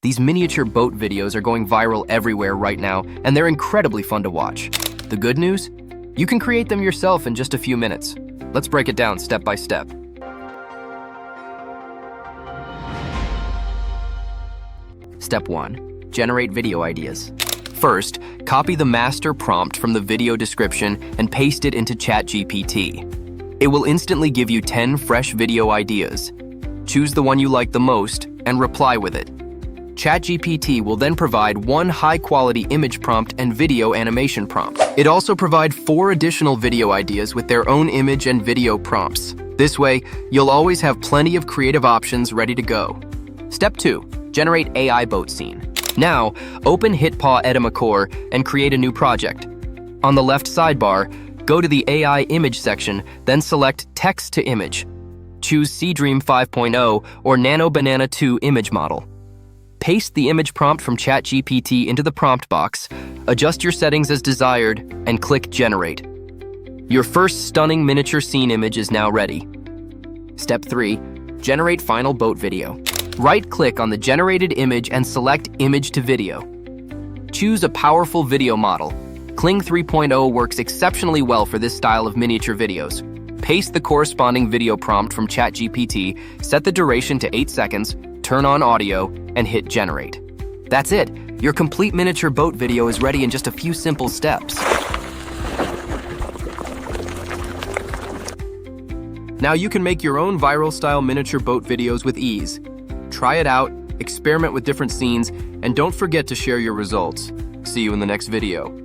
These miniature boat videos are going viral everywhere right now, and they're incredibly fun to watch. The good news? You can create them yourself in just a few minutes. Let's break it down step by step. Step 1. Generate video ideas. First, copy the master prompt from the video description and paste it into ChatGPT. It will instantly give you 10 fresh video ideas. Choose the one you like the most and reply with it. ChatGPT will then provide one high-quality image prompt and video animation prompt. It also provides 4 additional video ideas with their own image and video prompts. This way, you'll always have plenty of creative options ready to go. Step 2. Generate AI boat scene. Now, open Edimakor and create a new project. On the left sidebar, go to the AI image section, then select Text to Image. Choose Seedream 5.0 or Nano Banana 2 image model. Paste the image prompt from ChatGPT into the prompt box, adjust your settings as desired, and click Generate. Your first stunning miniature scene image is now ready. Step 3. Generate final boat video. Right-click on the generated image and select Image to Video. Choose a powerful video model. Kling 3.0 works exceptionally well for this style of miniature videos. Paste the corresponding video prompt from ChatGPT, set the duration to 8 seconds, turn on audio, and hit Generate. That's it. Your complete miniature boat video is ready in just a few simple steps. Now you can make your own viral-style miniature boat videos with ease. Try it out, experiment with different scenes, and don't forget to share your results. See you in the next video.